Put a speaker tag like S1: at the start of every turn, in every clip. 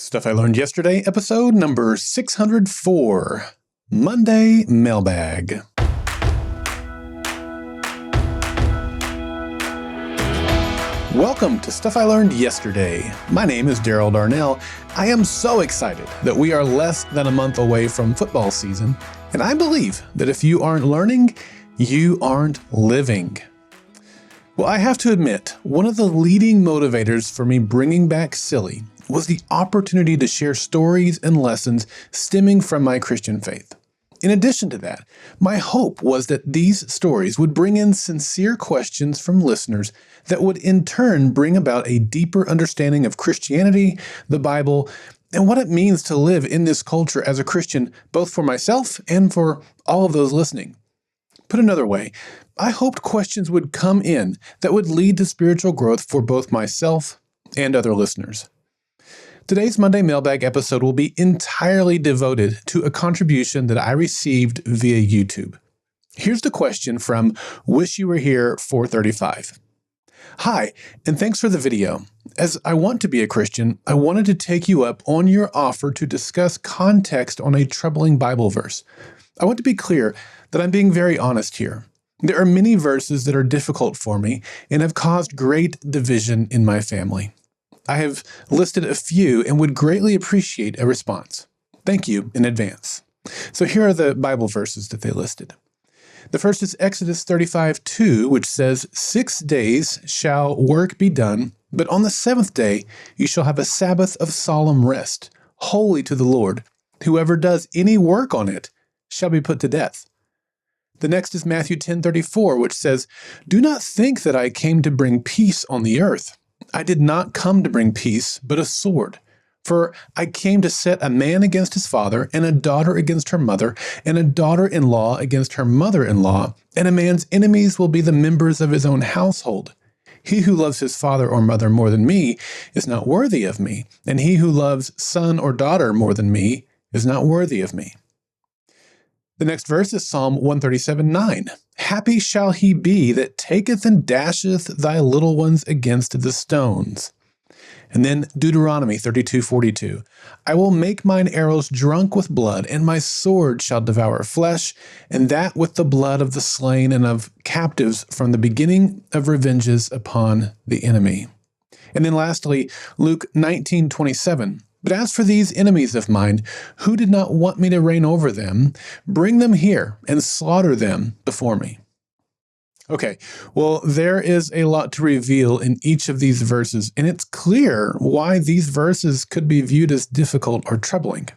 S1: Stuff I Learned Yesterday, episode number 604, Monday Mailbag. Welcome to Stuff I Learned Yesterday. My name is Daryl Darnell. I am so excited that we are less than a month away from football season, and I believe that if you aren't learning, you aren't living. Well, I have to admit, one of the leading motivators for me bringing back SILY was the opportunity to share stories and lessons stemming from my Christian faith. In addition to that, my hope was that these stories would bring in sincere questions from listeners that would in turn bring about a deeper understanding of Christianity, the Bible, and what it means to live in this culture as a Christian, both for myself and for all of those listening. Put another way, I hoped questions would come in that would lead to spiritual growth for both myself and other listeners. Today's Monday Mailbag episode will be entirely devoted to a contribution that I received via YouTube. Here's the question from Wish You Were Here 435. Hi, and thanks for the video. As I want to be a Christian, I wanted to take you up on your offer to discuss context on a troubling Bible verse. I want to be clear that I'm being very honest here. There are many verses that are difficult for me and have caused great division in my family. I have listed a few and would greatly appreciate a response. Thank you in advance. So here are the Bible verses that they listed. The first is Exodus 35:2, which says, 6 days shall work be done, but on the seventh day you shall have a Sabbath of solemn rest, holy to the Lord. Whoever does any work on it shall be put to death. The next is Matthew 10:34, which says, do not think that I came to bring peace on the earth. I did not come to bring peace, but a sword. For I came to set a man against his father, and a daughter against her mother, and a daughter-in-law against her mother-in-law, and a man's enemies will be the members of his own household. He who loves his father or mother more than me is not worthy of me, and he who loves son or daughter more than me is not worthy of me. The next verse is Psalm 137:9. Happy shall he be that taketh and dasheth thy little ones against the stones. And then Deuteronomy 32:42. I will make mine arrows drunk with blood, and my sword shall devour flesh, and that with the blood of the slain and of captives from the beginning of revenges upon the enemy. And then lastly, Luke 19:27. But as for these enemies of mine, who did not want me to reign over them, bring them here and slaughter them before me. Okay, well, there is a lot to reveal in each of these verses, and it's clear why these verses could be viewed as difficult or troubling.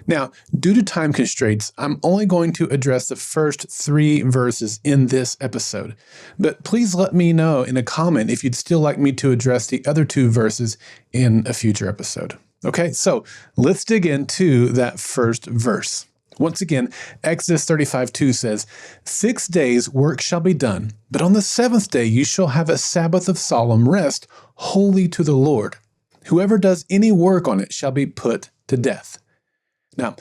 S1: Now, due to time constraints, I'm only going to address the first 3 verses in this episode, but please let me know in a comment if you'd still like me to address the other 2 verses in a future episode. Okay, so let's dig into that first verse. Once again, Exodus 35:2 says, 6 days work shall be done, but on the seventh day you shall have a Sabbath of solemn rest, holy to the Lord. Whoever does any work on it shall be put to death. Now,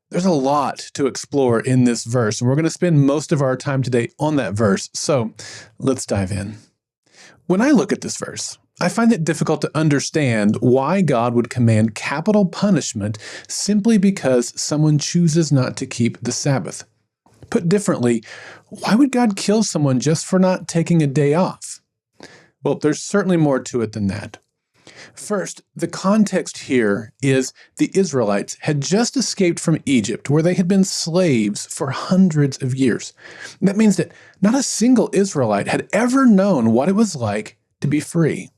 S1: there's a lot to explore in this verse, and we're going to spend most of our time today on that verse, so let's dive in. When I look at this verse, I find it difficult to understand why God would command capital punishment simply because someone chooses not to keep the Sabbath. Put differently, why would God kill someone just for not taking a day off? Well, there's certainly more to it than that. First, the context here is the Israelites had just escaped from Egypt, where they had been slaves for hundreds of years. That means that not a single Israelite had ever known what it was like to be free.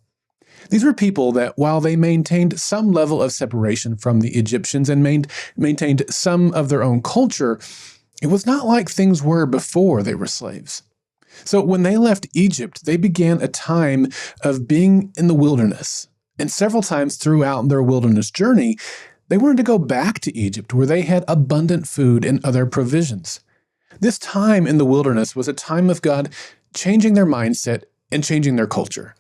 S1: These were people that, while they maintained some level of separation from the Egyptians and maintained some of their own culture, it was not like things were before they were slaves. So when they left Egypt, they began a time of being in the wilderness. And several times throughout their wilderness journey, they wanted to go back to Egypt, where they had abundant food and other provisions. This time in the wilderness was a time of God changing their mindset and changing their culture.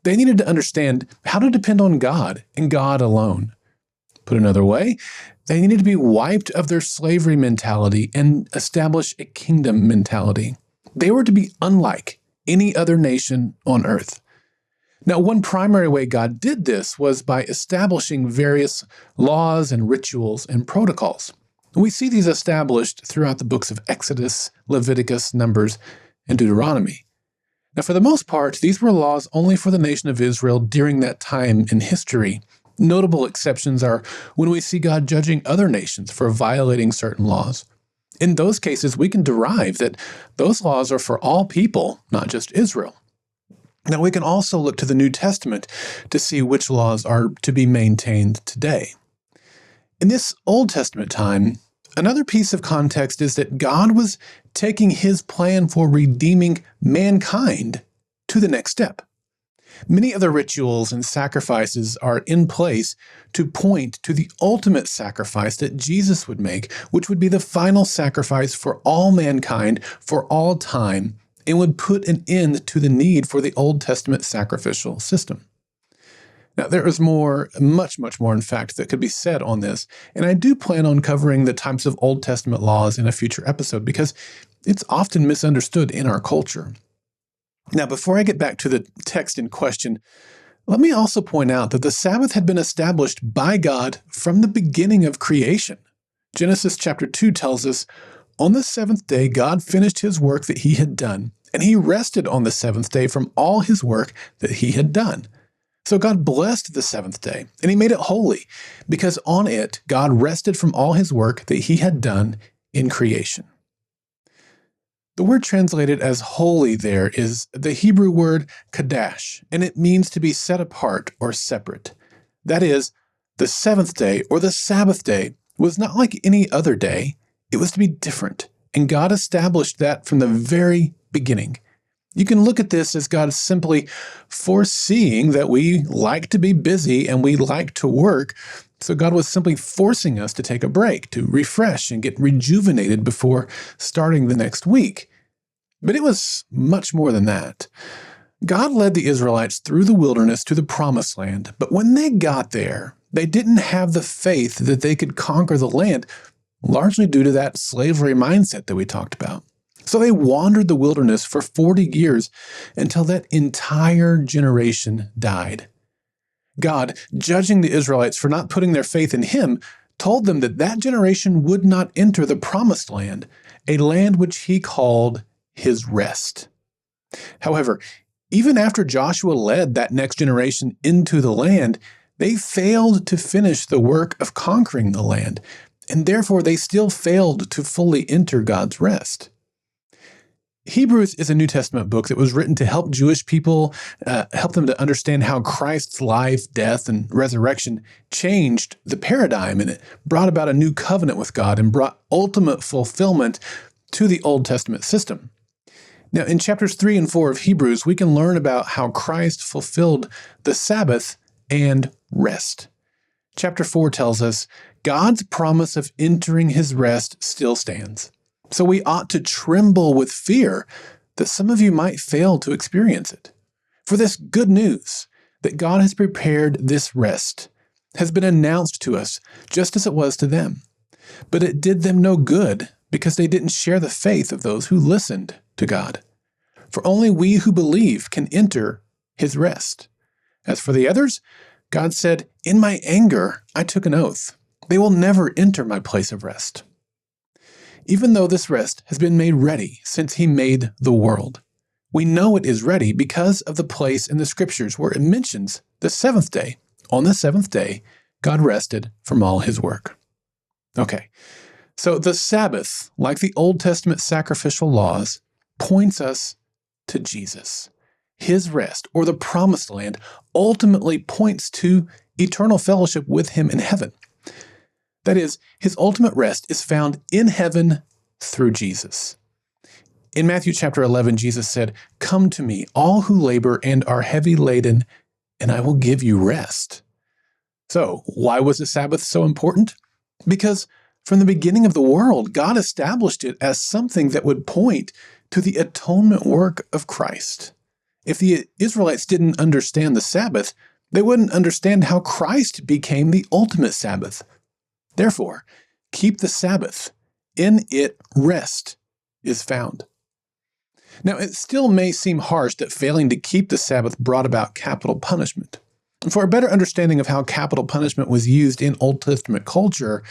S1: They needed to understand how to depend on God and God alone. Put another way, they needed to be wiped of their slavery mentality and establish a kingdom mentality. They were to be unlike any other nation on earth. Now, one primary way God did this was by establishing various laws and rituals and protocols. We see these established throughout the books of Exodus, Leviticus, Numbers, and Deuteronomy. Now, for the most part, these were laws only for the nation of Israel during that time in history. Notable exceptions are when we see God judging other nations for violating certain laws. In those cases, we can derive that those laws are for all people, not just Israel. Now, we can also look to the New Testament to see which laws are to be maintained today. In this Old Testament time, another piece of context is that God was taking his plan for redeeming mankind to the next step. Many of the rituals and sacrifices are in place to point to the ultimate sacrifice that Jesus would make, which would be the final sacrifice for all mankind for all time, and would put an end to the need for the Old Testament sacrificial system. Now, there is much more, in fact, that could be said on this, and I do plan on covering the types of Old Testament laws in a future episode because it's often misunderstood in our culture. Now, before I get back to the text in question, let me also point out that the Sabbath had been established by God from the beginning of creation. Genesis chapter 2 tells us, "On the seventh day, God finished his work that he had done, and he rested on the seventh day from all his work that he had done." So God blessed the seventh day, and he made it holy, because on it God rested from all his work that he had done in creation. The word translated as holy there is the Hebrew word kadash, and it means to be set apart or separate. That is, the seventh day or the Sabbath day was not like any other day. It was to be different, and God established that from the very beginning. You can look at this as God simply foreseeing that we like to be busy and we like to work, so God was simply forcing us to take a break, to refresh and get rejuvenated before starting the next week. But it was much more than that. God led the Israelites through the wilderness to the promised land, but when they got there, they didn't have the faith that they could conquer the land, largely due to that slavery mindset that we talked about. So they wandered the wilderness for 40 years until that entire generation died. God, judging the Israelites for not putting their faith in him, told them that that generation would not enter the promised land, a land which he called his rest. However, even after Joshua led that next generation into the land, they failed to finish the work of conquering the land, and therefore they still failed to fully enter God's rest. Hebrews is a New Testament book that was written to help Jewish people, help them to understand how Christ's life, death, and resurrection changed the paradigm, and it brought about a new covenant with God and brought ultimate fulfillment to the Old Testament system. Now, in chapters 3 and 4 of Hebrews, we can learn about how Christ fulfilled the Sabbath and rest. Chapter 4 tells us, God's promise of entering his rest still stands. So we ought to tremble with fear that some of you might fail to experience it. For this good news that God has prepared this rest has been announced to us just as it was to them. But it did them no good because they didn't share the faith of those who listened to God. For only we who believe can enter his rest. As for the others, God said, "In my anger I took an oath. They will never enter my place of rest." Even though this rest has been made ready since he made the world, we know it is ready because of the place in the scriptures where it mentions the seventh day. On the seventh day, God rested from all his work. Okay, so the Sabbath, like the Old Testament sacrificial laws, points us to Jesus. His rest, or the promised land, ultimately points to eternal fellowship with him in heaven. That is, his ultimate rest is found in heaven through Jesus. In Matthew chapter 11, Jesus said, "Come to me, all who labor and are heavy laden, and I will give you rest." So, why was the Sabbath so important? Because from the beginning of the world, God established it as something that would point to the atonement work of Christ. If the Israelites didn't understand the Sabbath, they wouldn't understand how Christ became the ultimate Sabbath. Therefore, keep the Sabbath. In it, rest is found. Now, it still may seem harsh that failing to keep the Sabbath brought about capital punishment. For a better understanding of how capital punishment was used in Old Testament culture,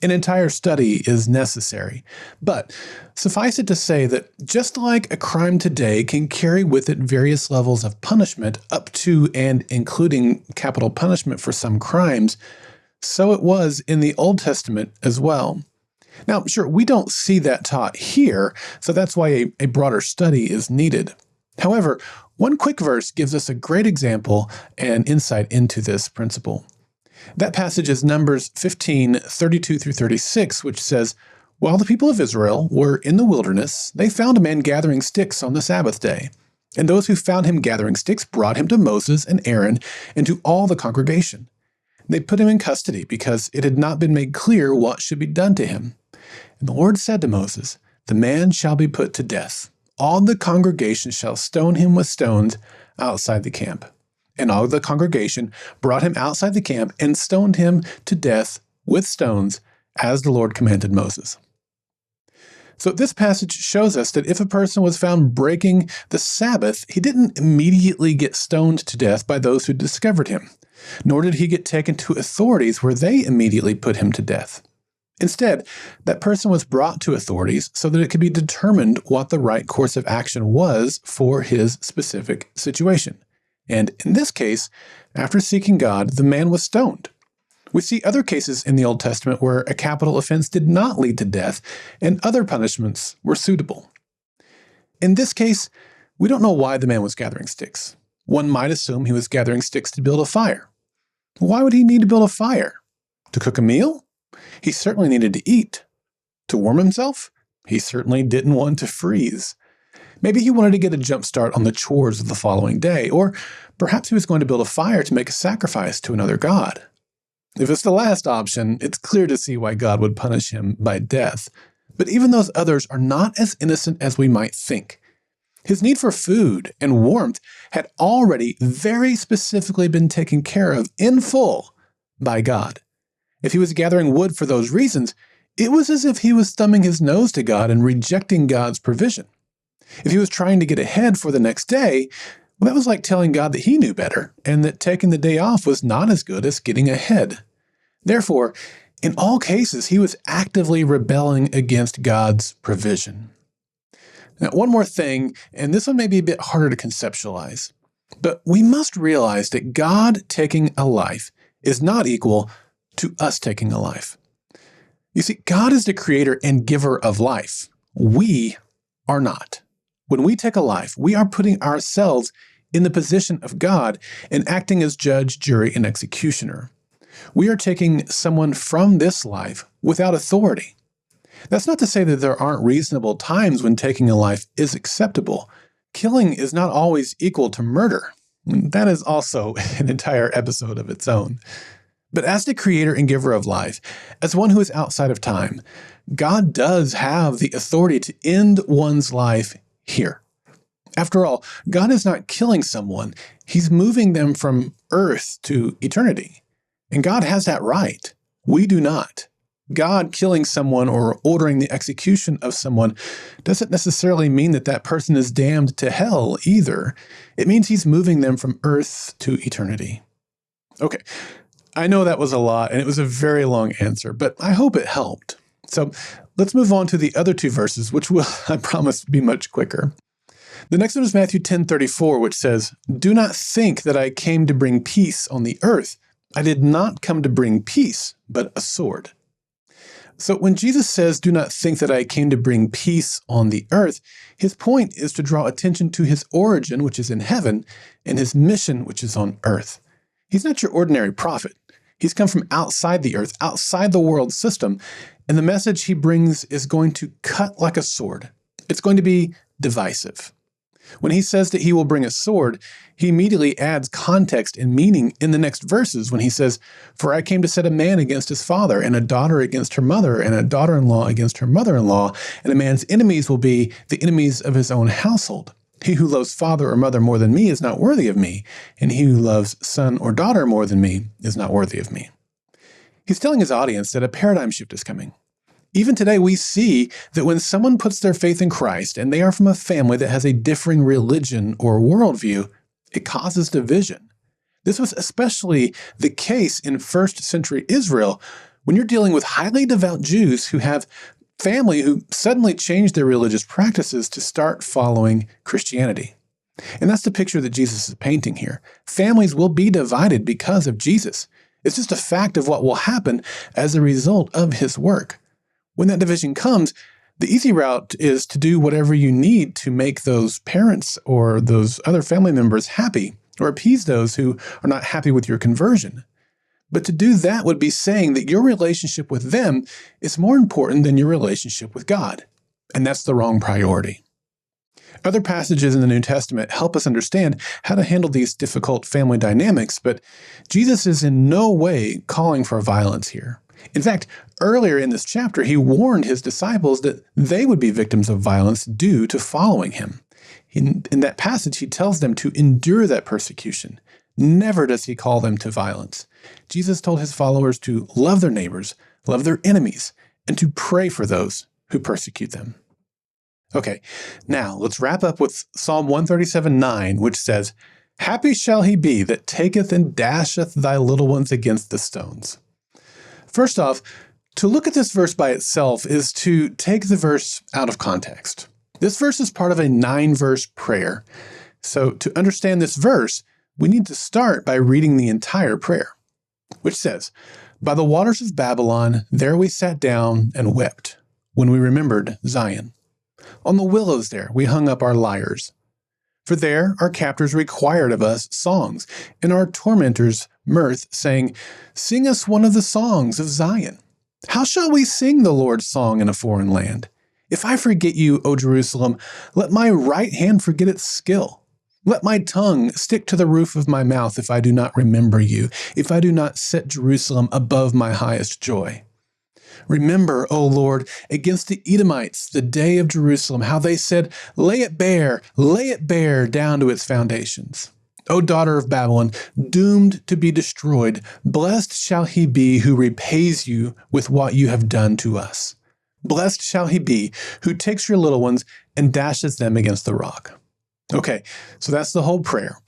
S1: an entire study is necessary. But suffice it to say that just like a crime today can carry with it various levels of punishment up to and including capital punishment for some crimes, so it was in the Old Testament as well. Now, sure, we don't see that taught here, so that's why a broader study is needed. However, one quick verse gives us a great example and insight into this principle. That passage is Numbers 15:32 through 36, which says, "While the people of Israel were in the wilderness, they found a man gathering sticks on the Sabbath day. And those who found him gathering sticks brought him to Moses and Aaron and to all the congregation. They put him in custody because it had not been made clear what should be done to him. And the Lord said to Moses, 'The man shall be put to death. All the congregation shall stone him with stones outside the camp.' And all the congregation brought him outside the camp and stoned him to death with stones, as the Lord commanded Moses." So this passage shows us that if a person was found breaking the Sabbath, he didn't immediately get stoned to death by those who discovered him, nor did he get taken to authorities where they immediately put him to death. Instead, that person was brought to authorities so that it could be determined what the right course of action was for his specific situation. And in this case, after seeking God, the man was stoned. We see other cases in the Old Testament where a capital offense did not lead to death, and other punishments were suitable. In this case, we don't know why the man was gathering sticks. One might assume he was gathering sticks to build a fire. Why would he need to build a fire? To cook a meal? He certainly needed to eat. To warm himself? He certainly didn't want to freeze. Maybe he wanted to get a jump start on the chores of the following day, or perhaps he was going to build a fire to make a sacrifice to another god. If it's the last option, it's clear to see why God would punish him by death. But even those others are not as innocent as we might think. His need for food and warmth had already very specifically been taken care of in full by God. If he was gathering wood for those reasons, it was as if he was thumbing his nose to God and rejecting God's provision. If he was trying to get ahead for the next day, well, that was like telling God that he knew better and that taking the day off was not as good as getting ahead. Therefore, in all cases, he was actively rebelling against God's provision. Now, one more thing, and this one may be a bit harder to conceptualize, but we must realize that God taking a life is not equal to us taking a life. You see, God is the creator and giver of life. We are not. When we take a life, we are putting ourselves in the position of God and acting as judge, jury, and executioner. We are taking someone from this life without authority. That's not to say that there aren't reasonable times when taking a life is acceptable. Killing is not always equal to murder. That is also an entire episode of its own. But as the creator and giver of life, as one who is outside of time, God does have the authority to end one's life here. After all, God is not killing someone. He's moving them from earth to eternity. And God has that right. We do not. God killing someone or ordering the execution of someone doesn't necessarily mean that that person is damned to hell either. It means he's moving them from earth to eternity. Okay, I know that was a lot and it was a very long answer, but I hope it helped. So let's move on to the other two verses, which will, I promise, be much quicker. The next one is Matthew 10:34, which says, "Do not think that I came to bring peace on the earth. I did not come to bring peace, but a sword." So when Jesus says, "Do not think that I came to bring peace on the earth," his point is to draw attention to his origin, which is in heaven, and his mission, which is on earth. He's not your ordinary prophet. He's come from outside the earth, outside the world system, and the message he brings is going to cut like a sword. It's going to be divisive. When he says that he will bring a sword, he immediately adds context and meaning in the next verses when he says, "For I came to set a man against his father, and a daughter against her mother, and a daughter-in-law against her mother-in-law, and a man's enemies will be the enemies of his own household. He who loves father or mother more than me is not worthy of me, and he who loves son or daughter more than me is not worthy of me." He's telling his audience that a paradigm shift is coming. Even today, we see that when someone puts their faith in Christ and they are from a family that has a differing religion or worldview, it causes division. This was especially the case in first century Israel when you're dealing with highly devout Jews who have family who suddenly change their religious practices to start following Christianity. And that's the picture that Jesus is painting here. Families will be divided because of Jesus. It's just a fact of what will happen as a result of his work. When that division comes, the easy route is to do whatever you need to make those parents or those other family members happy, or appease those who are not happy with your conversion. But to do that would be saying that your relationship with them is more important than your relationship with God. And that's the wrong priority. Other passages in the New Testament help us understand how to handle these difficult family dynamics, but Jesus is in no way calling for violence here. In fact, earlier in this chapter, he warned his disciples that they would be victims of violence due to following him. In that passage, he tells them to endure that persecution. Never does he call them to violence. Jesus told his followers to love their neighbors, love their enemies, and to pray for those who persecute them. Okay, now let's wrap up with Psalm 137:9, which says, "Happy shall he be that taketh and dasheth thy little ones against the stones." First off, to look at this verse by itself is to take the verse out of context. This verse is part of a 9-verse prayer. So to understand this verse, we need to start by reading the entire prayer, which says, "By the waters of Babylon, there we sat down and wept when we remembered Zion. On the willows there we hung up our lyres. For there our captors required of us songs, and our tormentors mirth, saying, Sing us one of the songs of Zion. How shall we sing the Lord's song in a foreign land? If I forget you, O Jerusalem, let my right hand forget its skill. Let my tongue stick to the roof of my mouth if I do not remember you, if I do not set Jerusalem above my highest joy. Remember, O Lord, against the Edomites, the day of Jerusalem, how they said, lay it bare down to its foundations. O daughter of Babylon, doomed to be destroyed, blessed shall he be who repays you with what you have done to us. Blessed shall he be who takes your little ones and dashes them against the rock." Okay, so that's the whole prayer.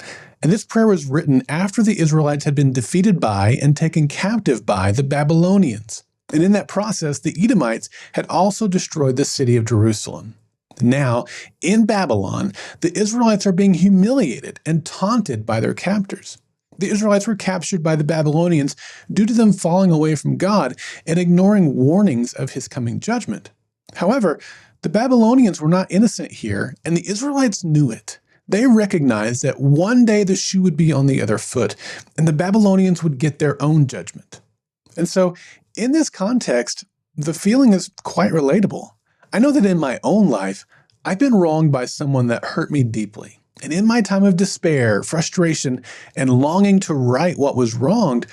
S1: And this prayer was written after the Israelites had been defeated by and taken captive by the Babylonians. And in that process, the Edomites had also destroyed the city of Jerusalem. Now, in Babylon, the Israelites are being humiliated and taunted by their captors. The Israelites were captured by the Babylonians due to them falling away from God and ignoring warnings of his coming judgment. However, the Babylonians were not innocent here, and the Israelites knew it. They recognized that one day the shoe would be on the other foot, and the Babylonians would get their own judgment. And so, in this context, the feeling is quite relatable. I know that in my own life, I've been wronged by someone that hurt me deeply. And in my time of despair, frustration, and longing to right what was wronged,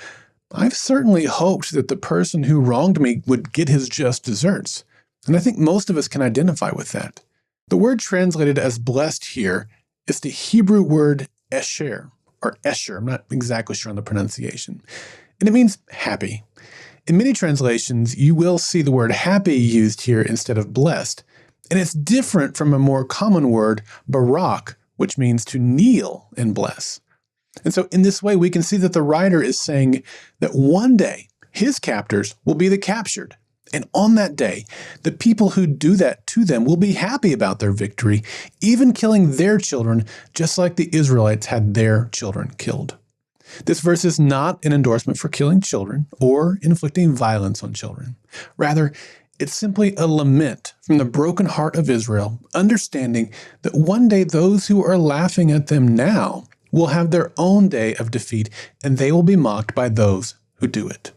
S1: I've certainly hoped that the person who wronged me would get his just deserts. And I think most of us can identify with that. The word translated as blessed here is the Hebrew word esher, or esher. I'm not exactly sure on the pronunciation. And it means happy. In many translations, you will see the word happy used here instead of blessed. And it's different from a more common word, barak, which means to kneel and bless. And so in this way, we can see that the writer is saying that one day his captors will be the captured. And on that day, the people who do that to them will be happy about their victory, even killing their children, just like the Israelites had their children killed. This verse is not an endorsement for killing children or inflicting violence on children. Rather, it's simply a lament from the broken heart of Israel, understanding that one day those who are laughing at them now will have their own day of defeat, and they will be mocked by those who do it.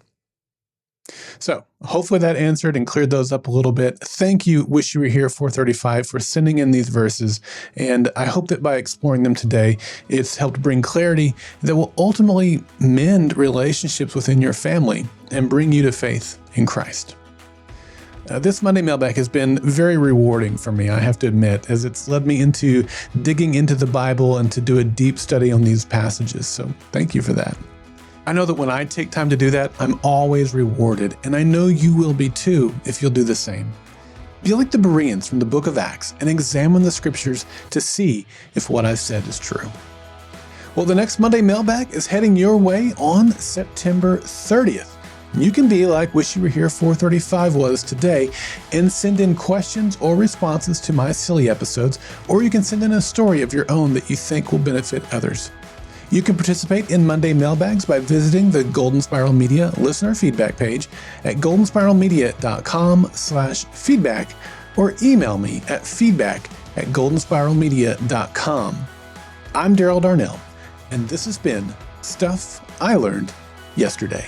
S1: So hopefully that answered and cleared those up a little bit. Thank you, Wish You Were Here 435, for sending in these verses. And I hope that by exploring them today, it's helped bring clarity that will ultimately mend relationships within your family and bring you to faith in Christ. This Monday Mailbag has been very rewarding for me, I have to admit, as it's led me into digging into the Bible and to do a deep study on these passages. So thank you for that. I know that when I take time to do that, I'm always rewarded, and I know you will be too if you'll do the same. Be like the Bereans from the book of Acts and examine the scriptures to see if what I've said is true. Well, the next Monday Mailbag is heading your way on September 30th. You can be like Wish You Were Here 435 was today and send in questions or responses to my SILY episodes, or you can send in a story of your own that you think will benefit others. You can participate in Monday Mailbags by visiting the Golden Spiral Media listener feedback page at goldenspiralmedia.com/feedback or email me at feedback@goldenspiralmedia.com. I'm Daryl Darnell, and this has been Stuff I Learned Yesterday.